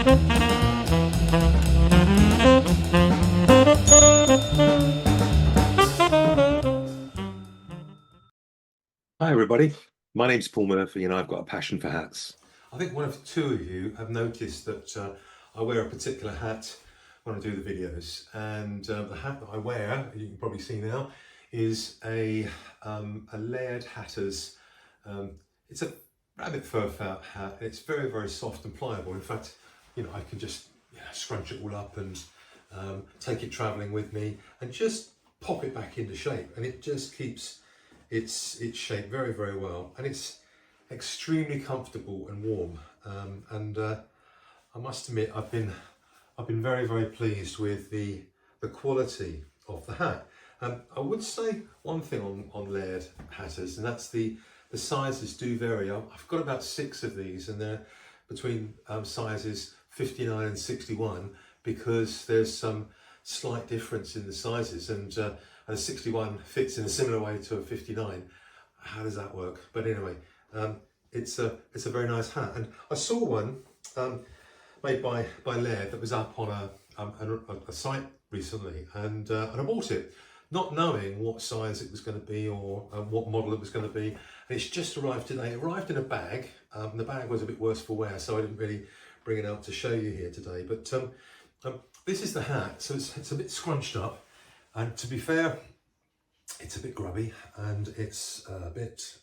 Hi everybody, my name's Paul Murphy and I've got a passion for hats. I think one of two of you have noticed that I wear a particular hat when I do the videos, and the hat that I wear, you can probably see now, is a Laird Hatters. It's a rabbit fur felt hat. It's very, very soft and pliable. In fact, you know, I can just scrunch it all up and take it travelling with me and just pop it back into shape, and it just keeps its shape very, very well, and it's extremely comfortable and warm. I must admit, I've been very, very pleased with the quality of the hat. I would say one thing on Laird Hatters, and that's the sizes do vary. I've got about 6 of these, and they're between sizes 59 and 61, because there's some slight difference in the sizes, and a 61 fits in a similar way to a 59. How does that work? But anyway, it's a very nice hat, and I saw one made by Laird that was up on a site recently, and I bought it, not knowing what size it was going to be or what model it was going to be. And it's just arrived today. It arrived in a bag, and the bag was a bit worse for wear, so I didn't really bring it out to show you here today. But this is the hat, so it's a bit scrunched up, and to be fair, it's a bit grubby, and it's a bit,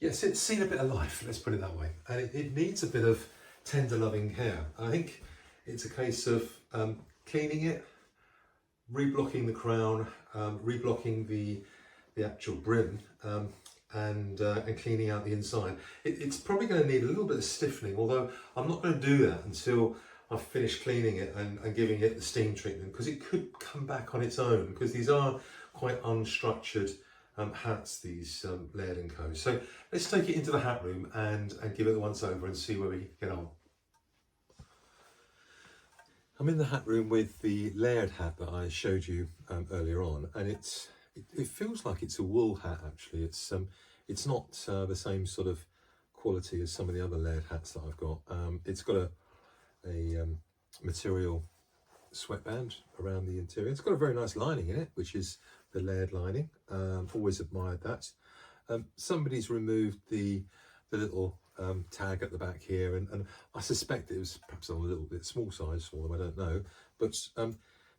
yes, it's seen a bit of life, let's put it that way. And it needs a bit of tender loving care. I think it's a case of cleaning it, reblocking the crown, reblocking the actual brim, and cleaning out the inside. It's probably going to need a little bit of stiffening, although I'm not going to do that until I've finished cleaning it and giving it the steam treatment, because it could come back on its own, because these are quite unstructured hats, these Laird & Co. So let's take it into the hat room and give it a once over and see where we get on. I'm in the hat room with the Laird hat that I showed you earlier on, and it feels like it's a wool hat actually. It's not the same sort of quality as some of the other Laird hats that I've got. It's got a material sweatband around the interior. It's got a very nice lining in it, which is the Laird lining. Always admired that. Somebody's removed the little tag at the back here, and I suspect it was perhaps on a little bit small size for them, I don't know. But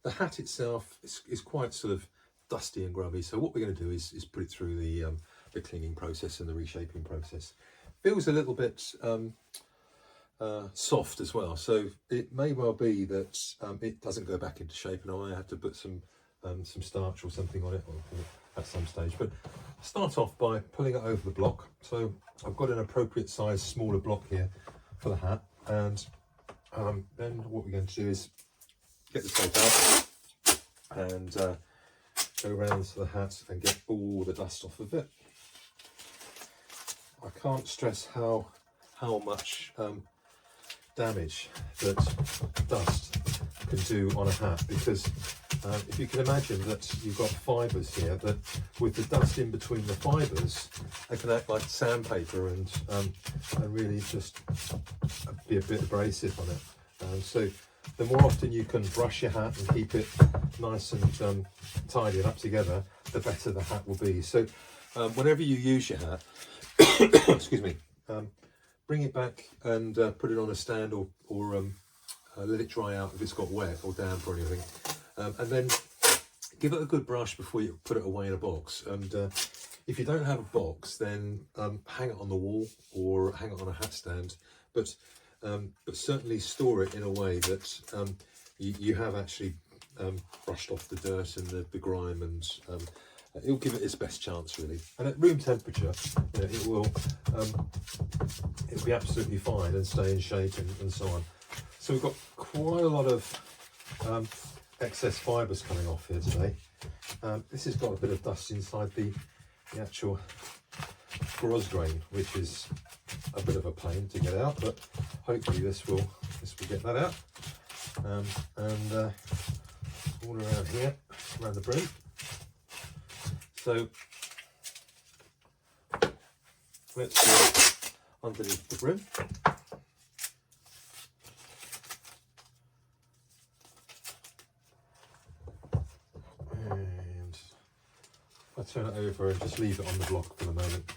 the hat itself is quite sort of dusty and grubby, so what we're going to do is put it through the cleaning process and the reshaping process. Feels a little bit soft as well, so it may well be that it doesn't go back into shape, and I might have to put some starch or something on it at some stage. But I'll start off by pulling it over the block. So I've got an appropriate size smaller block here for the hat, and then what we're going to do is get the tape out and go around to the hat and get all the dust off of it. I can't stress how much damage that dust can do on a hat, because if you can imagine that you've got fibres here, that with the dust in between the fibres, they can act like sandpaper and really just be a bit abrasive on it. So the more often you can brush your hat and keep it nice and tidy and up together, the better the hat will be. So whenever you use your hat, excuse me, bring it back and put it on a stand, or let it dry out if it's got wet or damp or anything, and then give it a good brush before you put it away in a box. And if you don't have a box, then hang it on the wall or hang it on a hat stand, but certainly store it in a way that you have actually brushed off the dirt and the grime, and it'll give it its best chance really. And at room temperature, you know, it'll be absolutely fine and stay in shape and so on. So we've got quite a lot of excess fibres coming off here today. This has got a bit of dust inside the actual gauze grain, which is a bit of a pain to get out, but hopefully this will get that out. And all around here, around the brim. So let's go underneath the brim. turn it over and just leave it on the block for the moment.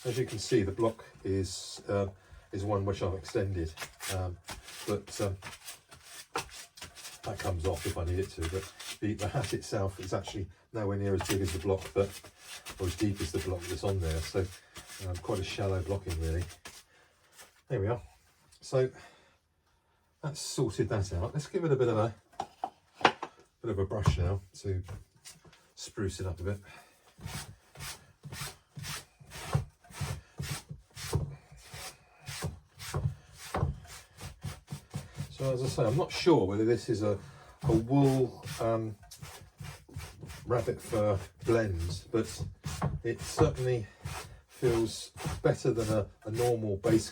As you can see, the block is one which I've extended, but that comes off if I need it to. But the hat itself is actually nowhere near as big as the block, or as deep as the block that's on there. So quite a shallow blocking, really. There we are. So that's sorted that out. Let's give it a bit of a brush now to spruce it up a bit. So as I say, I'm not sure whether this is a wool rabbit fur blend, but it certainly feels better than a normal base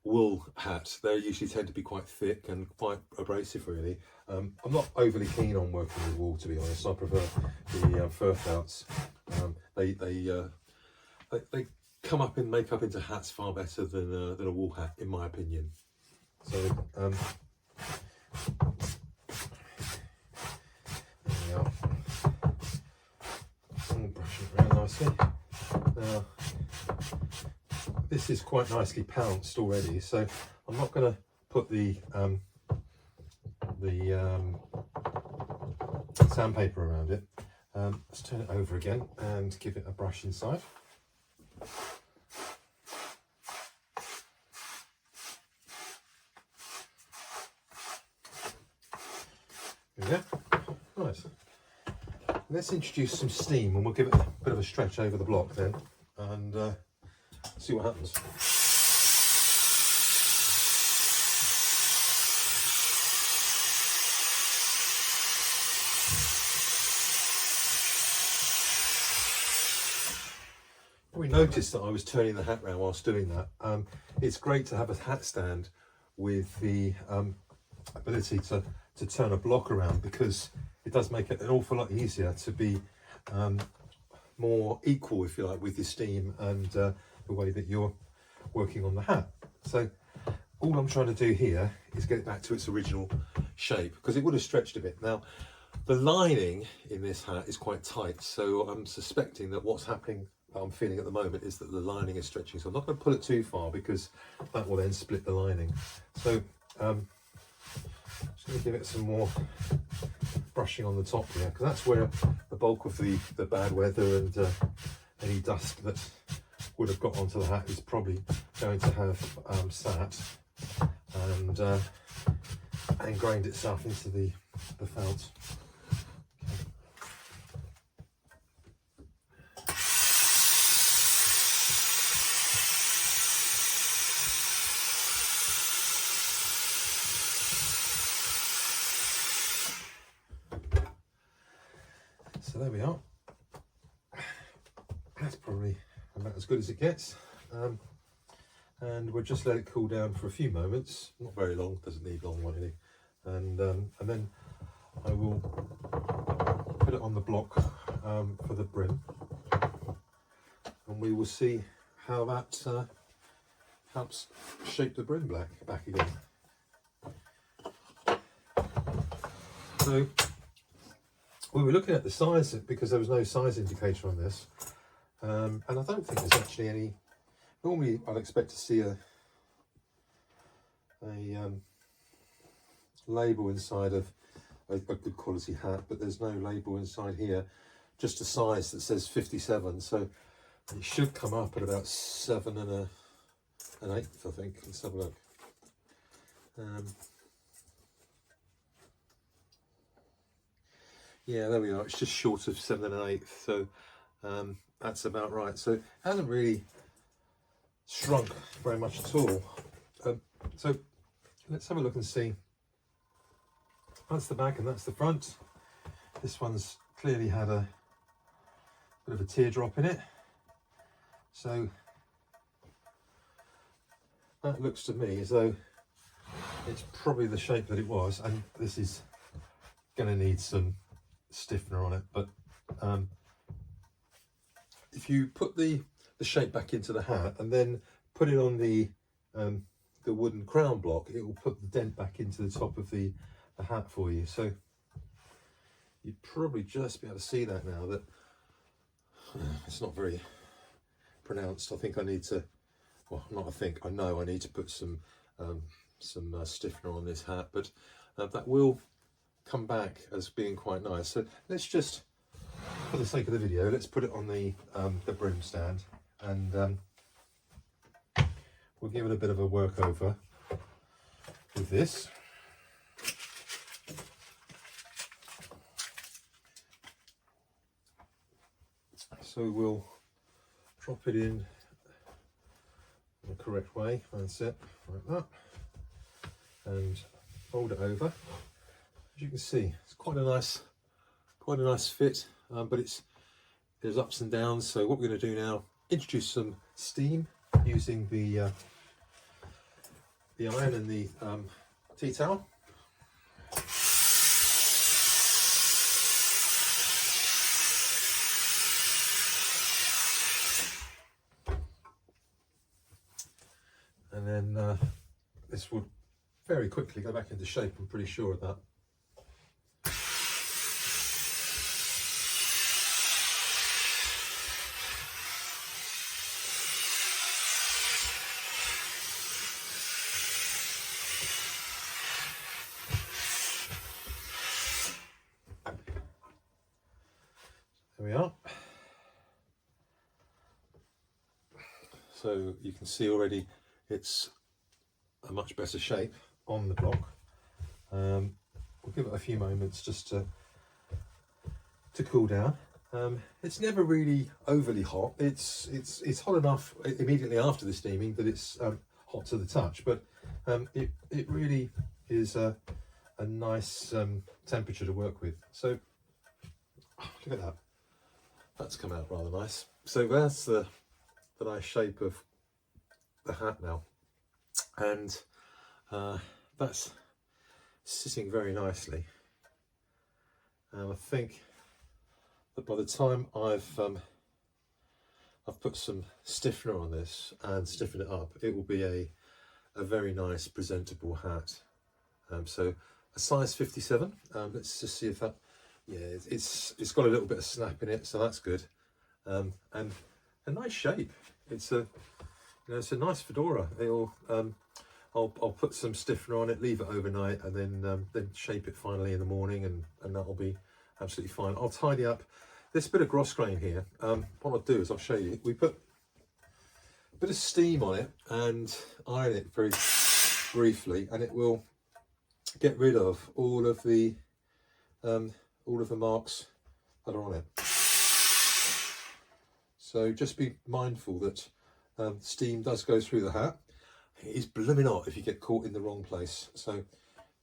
wool hat. They usually tend to be quite thick and quite abrasive, really. I'm not overly keen on working with wool, to be honest. I prefer the fur felts. They come up and make up into hats far better than a wool hat, in my opinion. So there we are. I'll brush it around nicely. Now, this is quite nicely pounced already, so I'm not going to put the sandpaper around it. Let's turn it over again and give it a brush inside. There we go. Nice. Let's introduce some steam, and we'll give it a bit of a stretch over the block then, and see what happens. We noticed that I was turning the hat around whilst doing that. It's great to have a hat stand with the ability to turn a block around, because it does make it an awful lot easier to be more equal, if you like, with your steam and the way that you're working on the hat. So all I'm trying to do here is get it back to its original shape, because it would have stretched a bit. Now, the lining in this hat is quite tight, so I'm suspecting that what's happening, I'm feeling at the moment, is that the lining is stretching. So I'm not going to pull it too far, because that will then split the lining. So just going to give it some more brushing on the top here, because that's where the bulk of the bad weather and any dust that would have got onto the hat is probably going to have sat and ingrained itself into the felt. So there we are. That's probably about as good as it gets. And we'll just let it cool down for a few moments. Not very long, doesn't need long really. And then I will put it on the block for the brim, and we will see how that helps shape the brim back again. So we were looking at the size, because there was no size indicator on this, and I don't think there's actually any. Normally I'd expect to see a label inside of a good quality hat, but there's no label inside here, just a size that says 57, so it should come up at about 7 1/8, I think. Let's have a look. Yeah, there we are. It's just short of 7 1/8, so that's about right. So it hasn't really shrunk very much at all. So let's have a look and see. That's the back and that's the front. This one's clearly had a bit of a teardrop in it. So that looks to me as though it's probably the shape that it was, and this is going to need some stiffener on it. But if you put the shape back into the hat and then put it on the wooden crown block, it will put the dent back into the top of the hat for you. So You'd probably just be able to see that now, that it's not very pronounced. I think I need to, well, not I think, I know I need to put some stiffener on this hat, but that will come back as being quite nice. So let's just, for the sake of the video, let's put it on the brim stand, and we'll give it a bit of a work over with this. So we'll drop it in the correct way, that's it, like that, and fold it over. As you can see, it's quite a nice fit, but there's ups and downs. So what we're going to do now, introduce some steam using the iron and the tea towel. And then this would very quickly go back into shape, I'm pretty sure of that. There we are. So you can see already it's a much better shape on the block. We'll give it a few moments just to cool down. It's never really overly hot. It's hot enough immediately after the steaming that it's hot to the touch, but it really is a nice temperature to work with. So look at that. That's come out rather nice. So that's the nice shape of the hat now, and that's sitting very nicely. And I think that by the time I've put some stiffener on this and stiffen it up, it will be a very nice presentable hat. So a size 57. Let's just see if that, yeah, it's got a little bit of snap in it, so that's good. And a nice shape. It's a it's a nice fedora. I'll put some stiffener on it, leave it overnight, and then shape it finally in the morning, and that'll be absolutely fine. I'll tidy up this bit of gross grain here. What I'll do is I'll show you. We put a bit of steam on it and iron it very briefly, and it will get rid of all of the marks that are on it. So just be mindful that steam does go through the hat. It is blooming hot if you get caught in the wrong place. So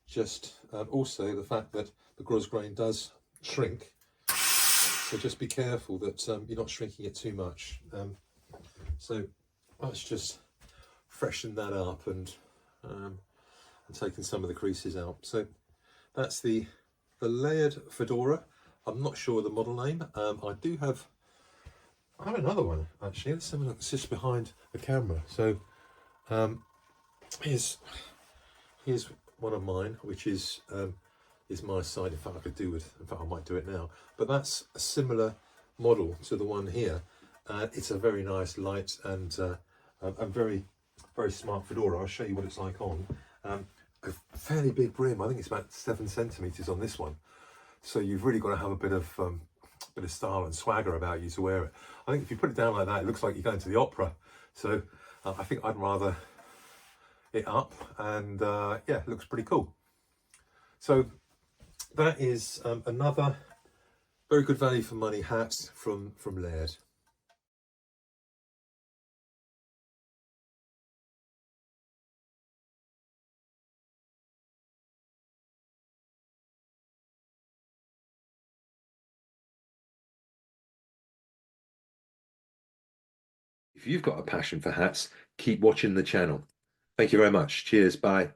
just also the fact that the gross grain does shrink. So just be careful that you're not shrinking it too much. So let's just freshen that up and taking some of the creases out. So that's the Laird Fedora. I'm not sure the model name. I have another one actually. Let's have a look. It's just behind the camera. So here's one of mine, which is my side. In fact, I could do with. In fact, I might do it now. But that's a similar model to the one here. It's a very nice, light and very smart fedora. I'll show you what it's like on. A fairly big brim. I think it's about 7 centimeters on this one. So you've really got to have a bit of style and swagger about you to wear it. I think if you put it down like that, it looks like you're going to the opera. So I think I'd rather it up, and yeah, it looks pretty cool. So that is another very good value for money hat from Laird. If you've got a passion for hats, keep watching the channel. Thank you very much. Cheers. Bye.